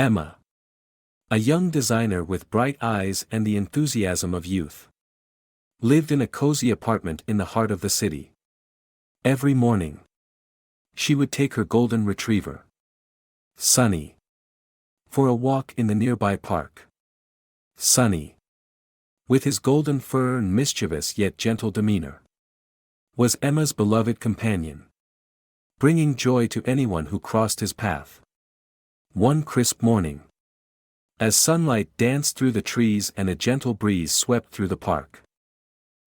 Emma. A young designer with bright eyes and the enthusiasm of youth. Lived in a cozy apartment in the heart of the city. Every morning, she would take her golden retriever, Sunny, for a walk in the nearby park. Sunny, with his golden fur and mischievous yet gentle demeanor, was Emma's beloved companion, bringing joy to anyone who crossed his path. One crisp morning, as sunlight danced through the trees and a gentle breeze swept through the park,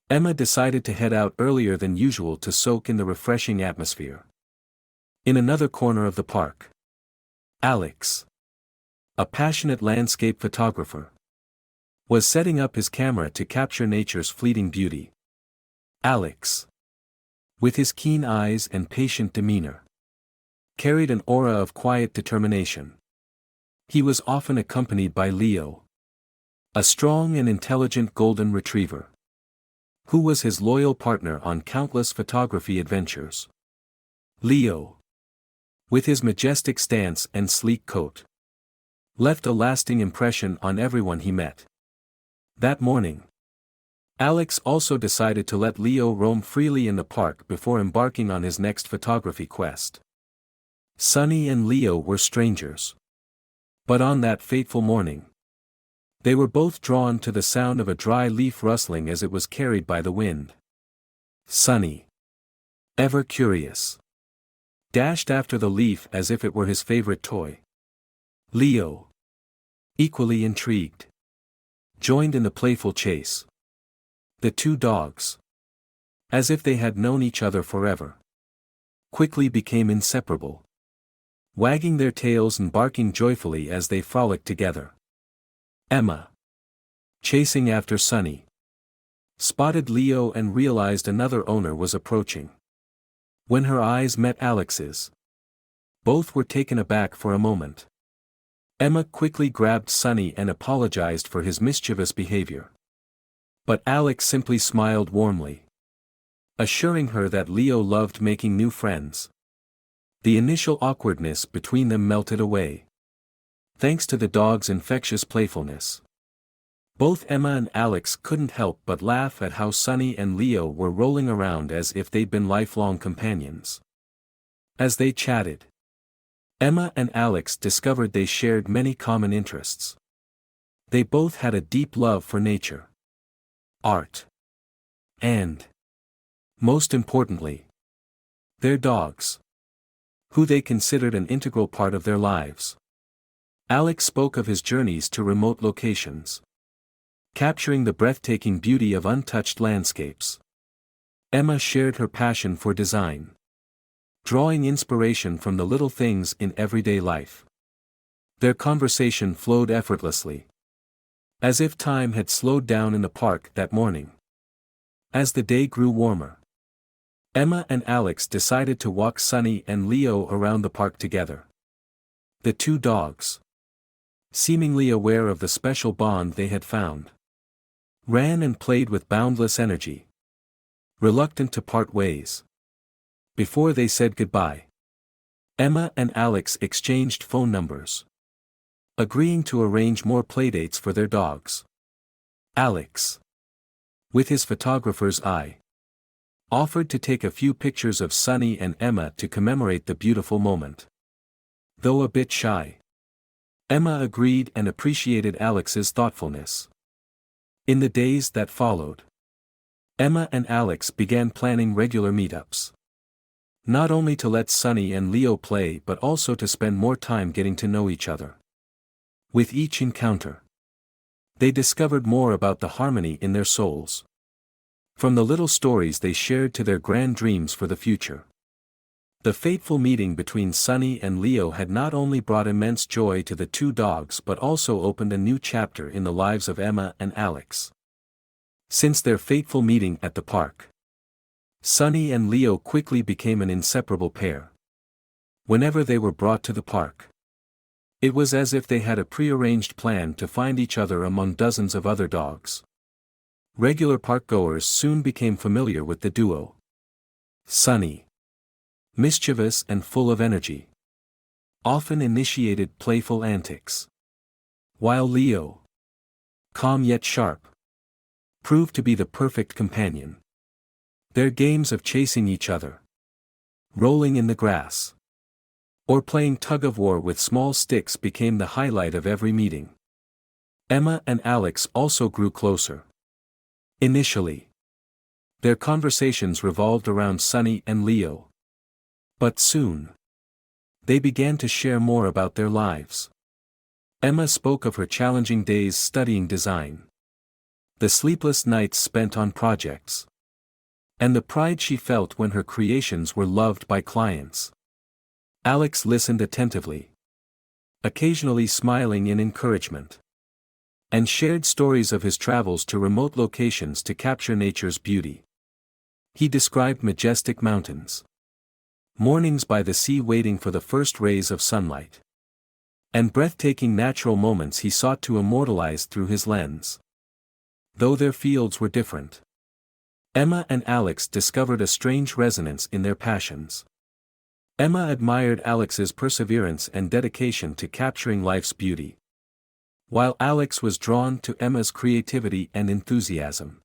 Emma decided to head out earlier than usual to soak in the refreshing atmosphere. In another corner of the park, Alex, a passionate landscape photographer, was setting up his camera to capture nature's fleeting beauty. Alex, with his keen eyes and patient demeanor, carried an aura of quiet determination. He was often accompanied by Leo, a strong and intelligent golden retriever, who was his loyal partner on countless photography adventures. Leo, with his majestic stance and sleek coat, left a lasting impression on everyone he met. That morning, Alex also decided to let Leo roam freely in the park before embarking on his next photography quest. Sunny and Leo were strangers. But on that fateful morning, they were both drawn to the sound of a dry leaf rustling as it was carried by the wind. Sunny, ever curious, dashed after the leaf as if it were his favorite toy. Leo, equally intrigued, joined in the playful chase. The two dogs, as if they had known each other forever, quickly became inseparable, wagging their tails and barking joyfully as they frolicked together. Emma, chasing after Sunny, spotted Leo and realized another owner was approaching. When her eyes met Alex's, both were taken aback for a moment. Emma quickly grabbed Sunny and apologized for his mischievous behavior. But Alex simply smiled warmly, assuring her that Leo loved making new friends. The initial awkwardness between them melted away, thanks to the dog's infectious playfulness. Both Emma and Alex couldn't help but laugh at how Sunny and Leo were rolling around as if they'd been lifelong companions. As they chatted, Emma and Alex discovered they shared many common interests. They both had a deep love for nature, art, and, most importantly, their dogs, who they considered an integral part of their lives. Alex spoke of his journeys to remote locations, capturing the breathtaking beauty of untouched landscapes. Emma shared her passion for design, drawing inspiration from the little things in everyday life. Their conversation flowed effortlessly, as if time had slowed down in the park that morning. As the day grew warmer, Emma and Alex decided to walk Sunny and Leo around the park together. The two dogs, seemingly aware of the special bond they had found, ran and played with boundless energy, reluctant to part ways. Before they said goodbye, Emma and Alex exchanged phone numbers, agreeing to arrange more playdates for their dogs. Alex, with his photographer's eye, offered to take a few pictures of Sunny and Emma to commemorate the beautiful moment. Though a bit shy, Emma agreed and appreciated Alex's thoughtfulness. In the days that followed, Emma and Alex began planning regular meetups, not only to let Sunny and Leo play but also to spend more time getting to know each other. With each encounter, they discovered more about the harmony in their souls, from the little stories they shared to their grand dreams for the future. The fateful meeting between Sunny and Leo had not only brought immense joy to the two dogs but also opened a new chapter in the lives of Emma and Alex. Since their fateful meeting at the park, Sunny and Leo quickly became an inseparable pair. Whenever they were brought to the park, it was as if they had a prearranged plan to find each other among dozens of other dogs. Regular parkgoers soon became familiar with the duo. Sunny, mischievous and full of energy, often initiated playful antics. While Leo, calm yet sharp, proved to be the perfect companion. Their games of chasing each other, rolling in the grass, or playing tug-of-war with small sticks became the highlight of every meeting. Emma and Alex also grew closer. Initially, their conversations revolved around Sunny and Leo. But soon, they began to share more about their lives. Emma spoke of her challenging days studying design, the sleepless nights spent on projects, and the pride she felt when her creations were loved by clients. Alex listened attentively, occasionally smiling in encouragement, and shared stories of his travels to remote locations to capture nature's beauty. He described majestic mountains, mornings by the sea waiting for the first rays of sunlight, and breathtaking natural moments he sought to immortalize through his lens. Though their fields were different, Emma and Alex discovered a strange resonance in their passions. Emma admired Alex's perseverance and dedication to capturing life's beauty, while Alex was drawn to Emma's creativity and enthusiasm.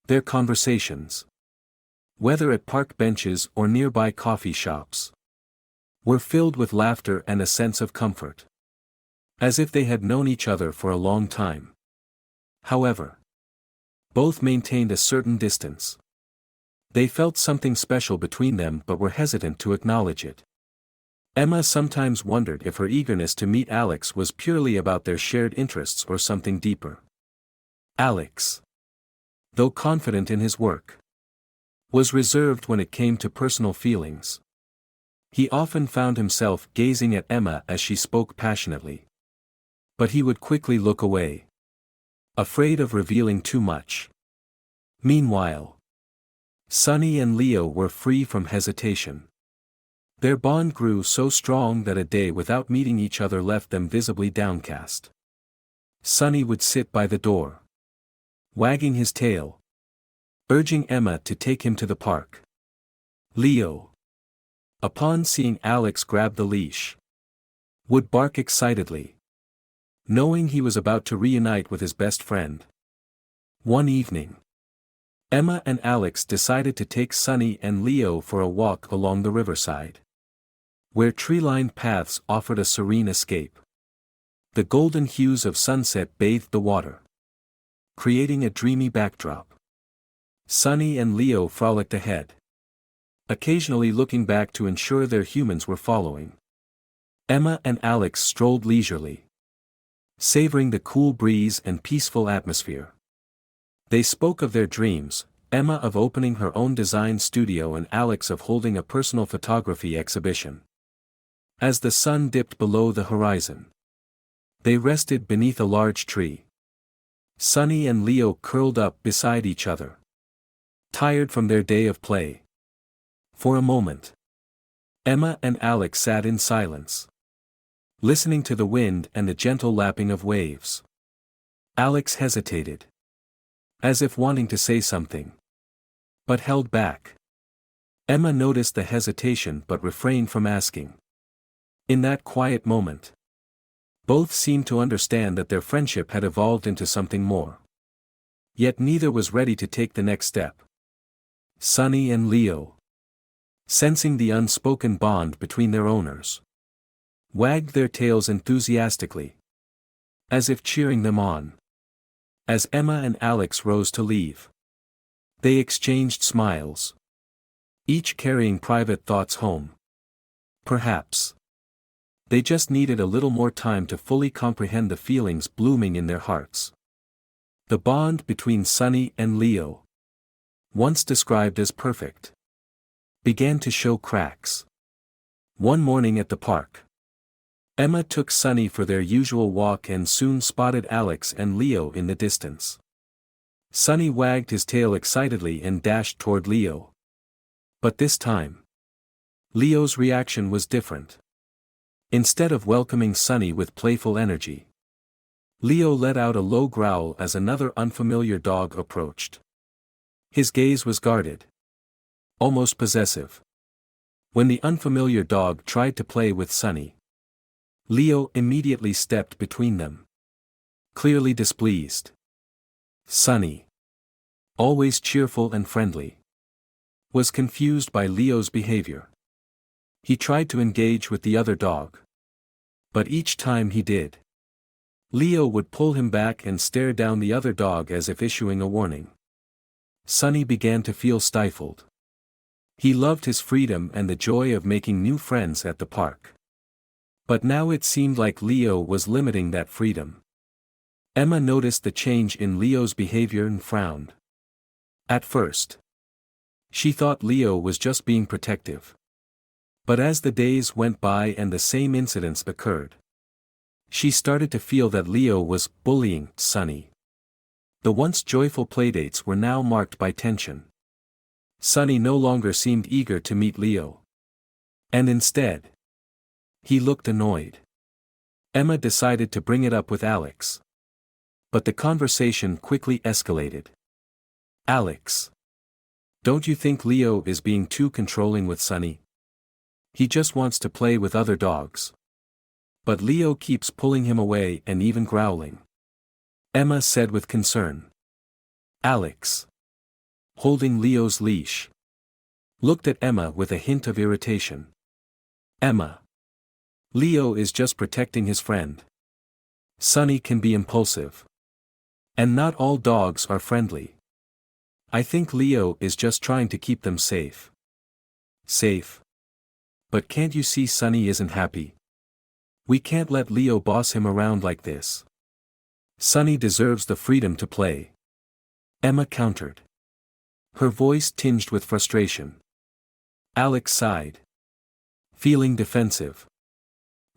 Their conversations, whether at park benches or nearby coffee shops, were filled with laughter and a sense of comfort, as if they had known each other for a long time. However, both maintained a certain distance. They felt something special between them but were hesitant to acknowledge it. Emma sometimes wondered if her eagerness to meet Alex was purely about their shared interests or something deeper. Alex, though confident in his work, was reserved when it came to personal feelings. He often found himself gazing at Emma as she spoke passionately. But he would quickly look away, afraid of revealing too much. Meanwhile, Sunny and Leo were free from hesitation. Their bond grew so strong that a day without meeting each other left them visibly downcast. Sunny would sit by the door, wagging his tail, urging Emma to take him to the park. Leo, upon seeing Alex grab the leash, would bark excitedly, knowing he was about to reunite with his best friend. One evening, Emma and Alex decided to take Sunny and Leo for a walk along the riverside, where tree-lined paths offered a serene escape. The golden hues of sunset bathed the water, creating a dreamy backdrop. Sunny and Leo frolicked ahead, occasionally looking back to ensure their humans were following. Emma and Alex strolled leisurely, savoring the cool breeze and peaceful atmosphere. They spoke of their dreams, Emma of opening her own design studio and Alex of holding a personal photography exhibition. As the sun dipped below the horizon, they rested beneath a large tree. Sunny and Leo curled up beside each other, tired from their day of play. For a moment, Emma and Alex sat in silence, listening to the wind and the gentle lapping of waves. Alex hesitated, as if wanting to say something, but held back. Emma noticed the hesitation but refrained from asking. In that quiet moment, both seemed to understand that their friendship had evolved into something more. Yet neither was ready to take the next step. Sunny and Leo, sensing the unspoken bond between their owners, wagged their tails enthusiastically, as if cheering them on. As Emma and Alex rose to leave, they exchanged smiles, each carrying private thoughts home. Perhaps they just needed a little more time to fully comprehend the feelings blooming in their hearts. The bond between Sunny and Leo, once described as perfect, began to show cracks. One morning at the park, Emma took Sunny for their usual walk and soon spotted Alex and Leo in the distance. Sunny wagged his tail excitedly and dashed toward Leo. But this time, Leo's reaction was different. Instead of welcoming Sunny with playful energy, Leo let out a low growl as another unfamiliar dog approached. His gaze was guarded, almost possessive. When the unfamiliar dog tried to play with Sunny, Leo immediately stepped between them, clearly displeased. Sunny, always cheerful and friendly, was confused by Leo's behavior. He tried to engage with the other dog. But each time he did, Leo would pull him back and stare down the other dog as if issuing a warning. Sunny began to feel stifled. He loved his freedom and the joy of making new friends at the park. But now it seemed like Leo was limiting that freedom. Emma noticed the change in Leo's behavior and frowned. At first, she thought Leo was just being protective. But as the days went by and the same incidents occurred, she started to feel that Leo was bullying Sunny. The once joyful playdates were now marked by tension. Sunny no longer seemed eager to meet Leo. And instead, he looked annoyed. Emma decided to bring it up with Alex. But the conversation quickly escalated. Alex, don't you think Leo is being too controlling with Sunny? He just wants to play with other dogs. But Leo keeps pulling him away and even growling. Emma said with concern. Alex, holding Leo's leash, looked at Emma with a hint of irritation. Emma, Leo is just protecting his friend. Sunny can be impulsive. And not all dogs are friendly. I think Leo is just trying to keep them safe. Safe? But can't you see Sunny isn't happy? We can't let Leo boss him around like this. Sunny deserves the freedom to play. Emma countered, her voice tinged with frustration. Alex sighed, feeling defensive.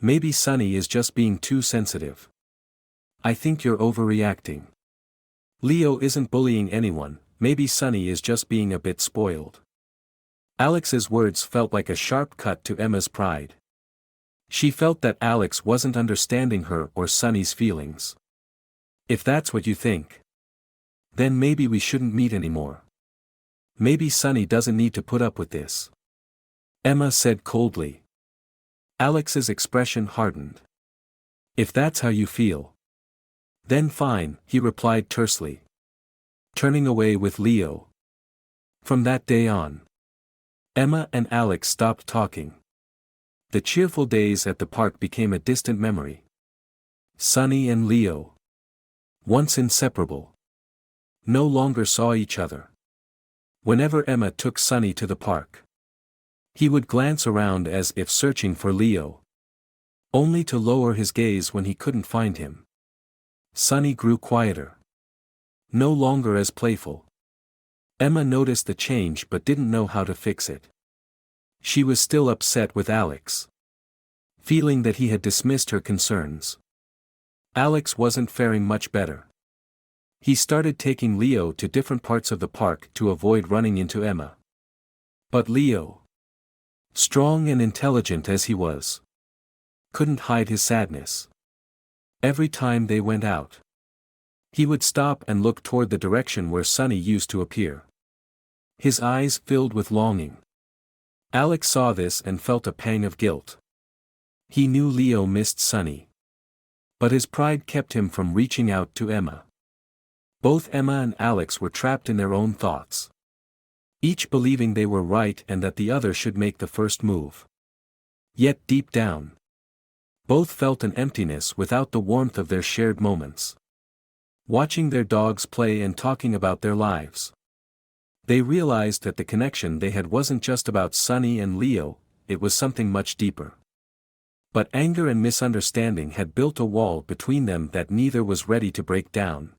Maybe Sunny is just being too sensitive. I think you're overreacting. Leo isn't bullying anyone, maybe Sunny is just being a bit spoiled. Alex's words felt like a sharp cut to Emma's pride. She felt that Alex wasn't understanding her or Sunny's feelings. If that's what you think, then maybe we shouldn't meet anymore. Maybe Sunny doesn't need to put up with this. Emma said coldly. Alex's expression hardened. If that's how you feel, then fine, he replied tersely, turning away with Leo. From that day on, Emma and Alex stopped talking. The cheerful days at the park became a distant memory. Sunny and Leo, once inseparable, no longer saw each other. Whenever Emma took Sunny to the park, he would glance around as if searching for Leo, only to lower his gaze when he couldn't find him. Sunny grew quieter, no longer as playful. Emma noticed the change but didn't know how to fix it. She was still upset with Alex, feeling that he had dismissed her concerns. Alex wasn't faring much better. He started taking Leo to different parts of the park to avoid running into Emma. But Leo, strong and intelligent as he was, couldn't hide his sadness. Every time they went out, he would stop and look toward the direction where Sunny used to appear. His eyes filled with longing. Alex saw this and felt a pang of guilt. He knew Leo missed Sunny, but his pride kept him from reaching out to Emma. Both Emma and Alex were trapped in their own thoughts, each believing they were right and that the other should make the first move. Yet deep down, both felt an emptiness without the warmth of their shared moments. Watching their dogs play and talking about their lives, they realized that the connection they had wasn't just about Sunny and Leo, it was something much deeper. But anger and misunderstanding had built a wall between them that neither was ready to break down.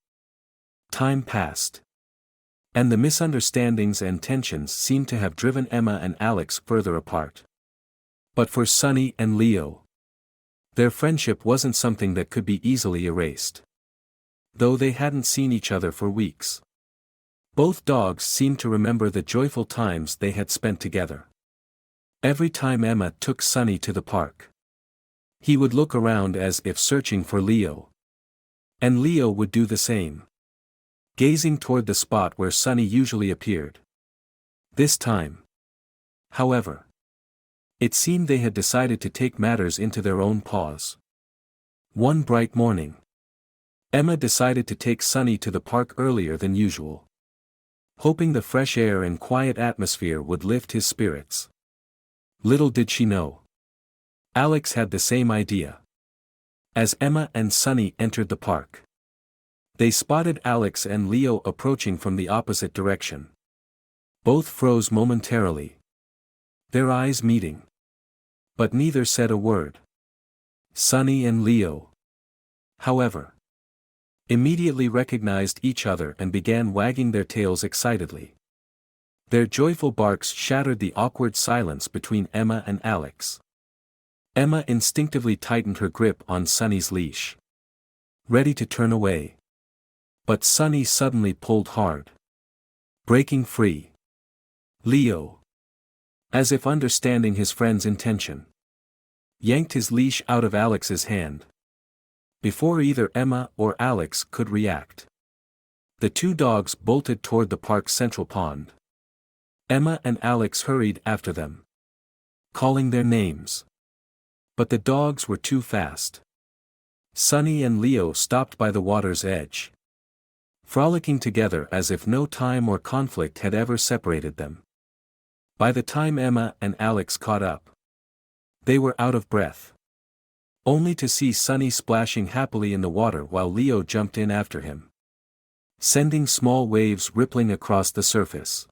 Time passed, and the misunderstandings and tensions seemed to have driven Emma and Alex further apart. But for Sunny and Leo, their friendship wasn't something that could be easily erased. Though they hadn't seen each other for weeks, both dogs seemed to remember the joyful times they had spent together. Every time Emma took Sunny to the park, he would look around as if searching for Leo. And Leo would do the same, gazing toward the spot where Sunny usually appeared. This time, however, it seemed they had decided to take matters into their own paws. One bright morning, Emma decided to take Sunny to the park earlier than usual, hoping the fresh air and quiet atmosphere would lift his spirits. Little did she know, Alex had the same idea. As Emma and Sunny entered the park, they spotted Alex and Leo approaching from the opposite direction. Both froze momentarily, their eyes meeting. But neither said a word. Sunny and Leo, however, immediately recognized each other and began wagging their tails excitedly. Their joyful barks shattered the awkward silence between Emma and Alex. Emma instinctively tightened her grip on Sunny's leash, ready to turn away. But Sunny suddenly pulled hard, breaking free. Leo, as if understanding his friend's intention, yanked his leash out of Alex's hand. Before either Emma or Alex could react, the two dogs bolted toward the park's central pond. Emma and Alex hurried after them, calling their names. But the dogs were too fast. Sunny and Leo stopped by the water's edge, frolicking together as if no time or conflict had ever separated them. By the time Emma and Alex caught up, they were out of breath, only to see Sunny splashing happily in the water while Leo jumped in after him, sending small waves rippling across the surface.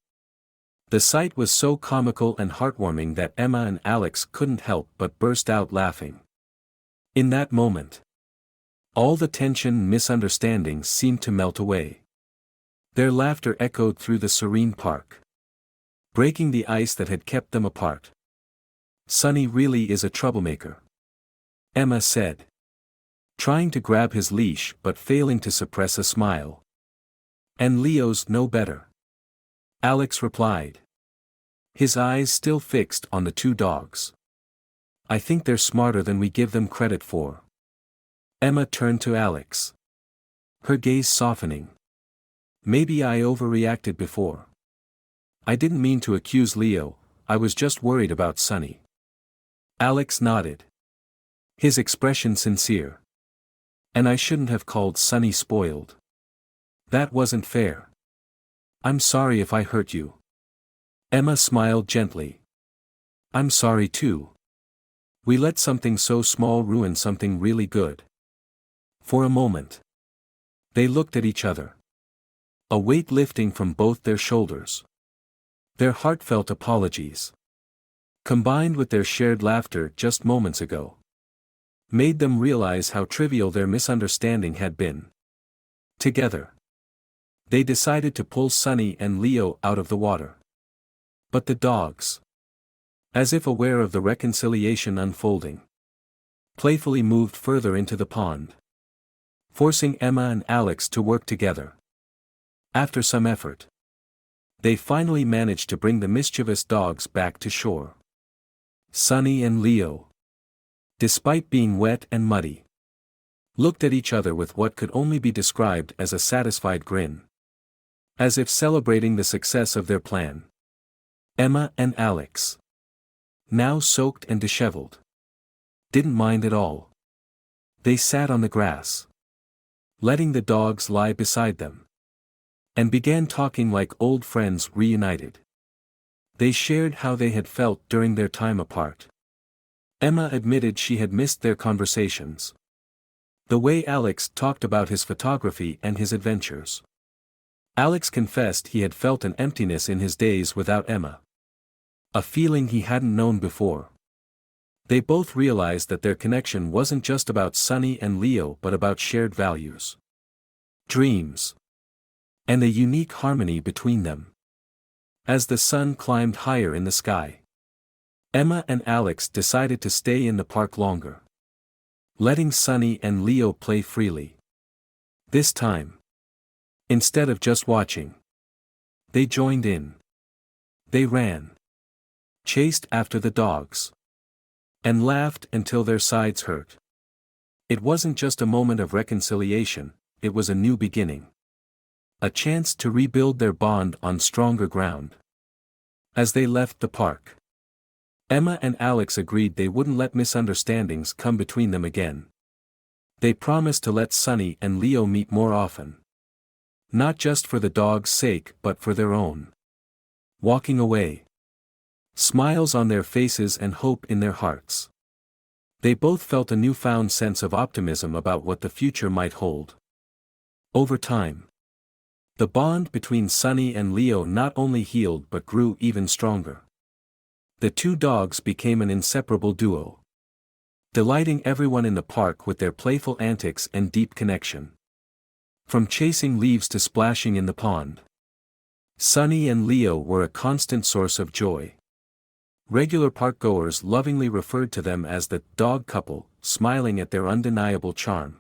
The sight was so comical and heartwarming that Emma and Alex couldn't help but burst out laughing. In that moment, all the tension and misunderstandings seemed to melt away. Their laughter echoed through the serene park, breaking the ice that had kept them apart. Sunny really is a troublemaker, Emma said, trying to grab his leash but failing to suppress a smile. And Leo's no better, Alex replied, his eyes still fixed on the two dogs. I think they're smarter than we give them credit for. Emma turned to Alex, her gaze softening. Maybe I overreacted before. I didn't mean to accuse Leo, I was just worried about Sunny. Alex nodded, his expression sincere. And I shouldn't have called Sunny spoiled. That wasn't fair. I'm sorry if I hurt you. Emma smiled gently. I'm sorry too. We let something so small ruin something really good. For a moment, they looked at each other, a weight lifting from both their shoulders. Their heartfelt apologies, combined with their shared laughter just moments ago, made them realize how trivial their misunderstanding had been. Together, they decided to pull Sunny and Leo out of the water. But the dogs, as if aware of the reconciliation unfolding, playfully moved further into the pond, forcing Emma and Alex to work together. After some effort, they finally managed to bring the mischievous dogs back to shore. Sunny and Leo, despite being wet and muddy, looked at each other with what could only be described as a satisfied grin, as if celebrating the success of their plan. Emma and Alex, now soaked and disheveled, didn't mind at all. They sat on the grass, letting the dogs lie beside them, and began talking like old friends reunited. They shared how they had felt during their time apart. Emma admitted she had missed their conversations, the way Alex talked about his photography and his adventures. Alex confessed he had felt an emptiness in his days without Emma, a feeling he hadn't known before. They both realized that their connection wasn't just about Sunny and Leo but about shared values, dreams, and a unique harmony between them. As the sun climbed higher in the sky, Emma and Alex decided to stay in the park longer, letting Sunny and Leo play freely. This time, instead of just watching, they joined in. They ran, chased after the dogs, and laughed until their sides hurt. It wasn't just a moment of reconciliation, it was a new beginning. A chance to rebuild their bond on stronger ground. As they left the park, Emma and Alex agreed they wouldn't let misunderstandings come between them again. They promised to let Sunny and Leo meet more often. Not just for the dog's sake but for their own. Walking away. Smiles on their faces and hope in their hearts. They both felt a newfound sense of optimism about what the future might hold. Over time, the bond between Sunny and Leo not only healed but grew even stronger. The two dogs became an inseparable duo, delighting everyone in the park with their playful antics and deep connection. From chasing leaves to splashing in the pond, Sunny and Leo were a constant source of joy. Regular parkgoers lovingly referred to them as the dog couple, smiling at their undeniable charm.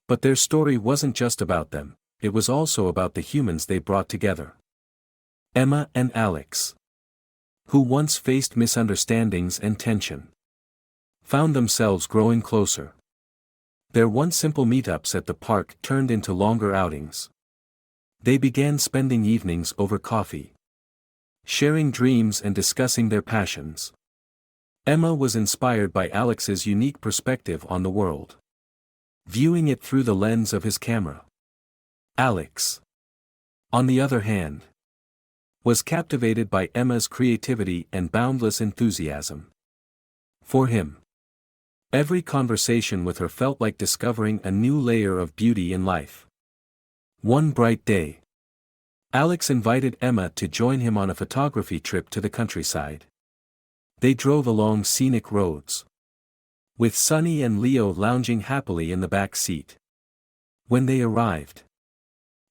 But their story wasn't just about them, it was also about the humans they brought together. Emma and Alex, who once faced misunderstandings and tension, found themselves growing closer. Their once simple meetups at the park turned into longer outings. They began spending evenings over coffee, sharing dreams and discussing their passions. Emma was inspired by Alex's unique perspective on the world, viewing it through the lens of his camera. Alex, on the other hand, was captivated by Emma's creativity and boundless enthusiasm. For him, every conversation with her felt like discovering a new layer of beauty in life. One bright day, Alex invited Emma to join him on a photography trip to the countryside. They drove along scenic roads, with Sunny and Leo lounging happily in the back seat. When they arrived,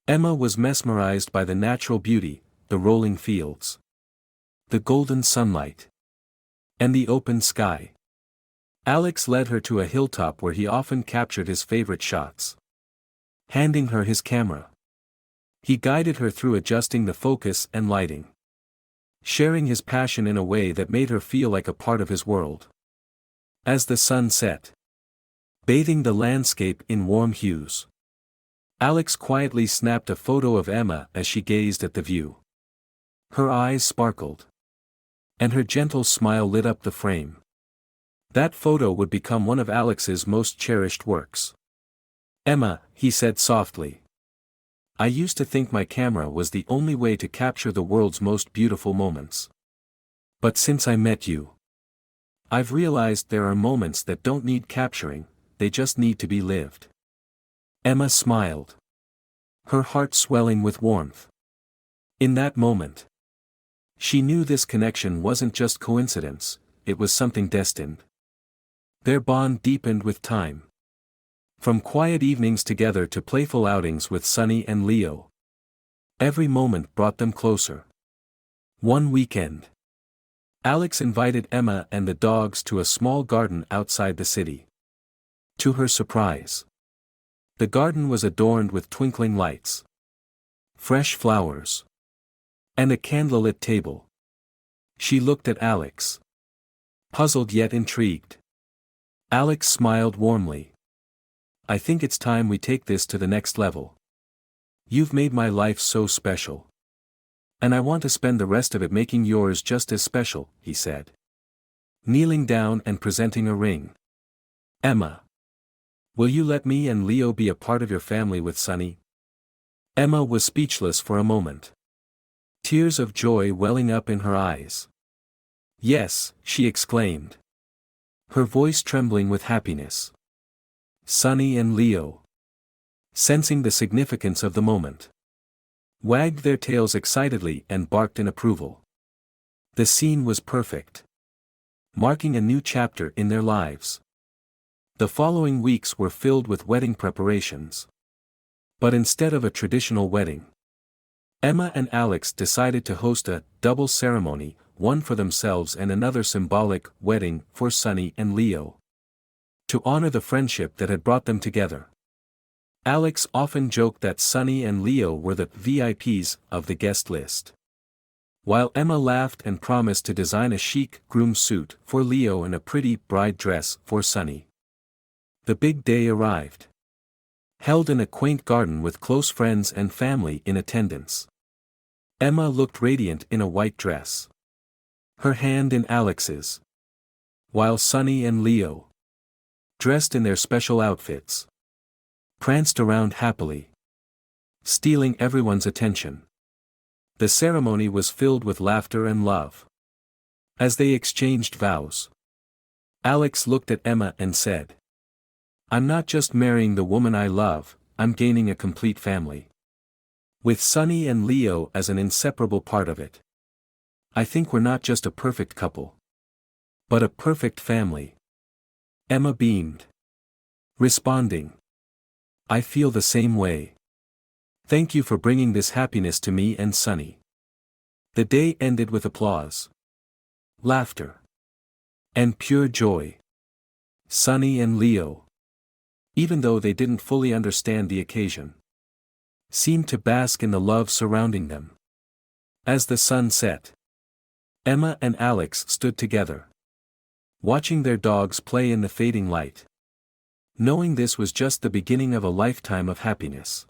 Emma was mesmerized by the natural beauty, the rolling fields, the golden sunlight, and the open sky. Alex led her to a hilltop where he often captured his favorite shots. Handing her his camera, he guided her through adjusting the focus and lighting, sharing his passion in a way that made her feel like a part of his world. As the sun set, bathing the landscape in warm hues, Alex quietly snapped a photo of Emma as she gazed at the view. Her eyes sparkled, and her gentle smile lit up the frame. That photo would become one of Alex's most cherished works. "Emma," he said softly, "I used to think my camera was the only way to capture the world's most beautiful moments. But since I met you, I've realized there are moments that don't need capturing, they just need to be lived." Emma smiled, her heart swelling with warmth. In that moment, she knew this connection wasn't just coincidence, it was something destined. Their bond deepened with time. From quiet evenings together to playful outings with Sunny and Leo, every moment brought them closer. One weekend, Alex invited Emma and the dogs to a small garden outside the city. To her surprise, the garden was adorned with twinkling lights, fresh flowers, and a candlelit table. She looked at Alex, puzzled yet intrigued. Alex smiled warmly. "I think it's time we take this to the next level. You've made my life so special. And I want to spend the rest of it making yours just as special," he said, kneeling down and presenting a ring. "Emma, will you let me and Leo be a part of your family with Sunny?" Emma was speechless for a moment, tears of joy welling up in her eyes. "Yes," she exclaimed, her voice trembling with happiness. Sunny and Leo, sensing the significance of the moment, wagged their tails excitedly and barked in approval. The scene was perfect, marking a new chapter in their lives. The following weeks were filled with wedding preparations. But instead of a traditional wedding, Emma and Alex decided to host a double ceremony, one for themselves and another symbolic wedding for Sunny and Leo, to honor the friendship that had brought them together. Alex often joked that Sunny and Leo were the VIPs of the guest list, while Emma laughed and promised to design a chic groom suit for Leo and a pretty bride dress for Sunny. The big day arrived, held in a quaint garden with close friends and family in attendance. Emma looked radiant in a white dress, her hand in Alex's, while Sunny and Leo, dressed in their special outfits, pranced around happily, stealing everyone's attention. The ceremony was filled with laughter and love. As they exchanged vows, Alex looked at Emma and said, "I'm not just marrying the woman I love, I'm gaining a complete family. With Sunny and Leo as an inseparable part of it. I think we're not just a perfect couple, but a perfect family." Emma beamed, responding, "I feel the same way. Thank you for bringing this happiness to me and Sunny." The day ended with applause, laughter, and pure joy. Sunny and Leo, even though they didn't fully understand the occasion, seemed to bask in the love surrounding them. As the sun set, Emma and Alex stood together, watching their dogs play in the fading light, knowing this was just the beginning of a lifetime of happiness.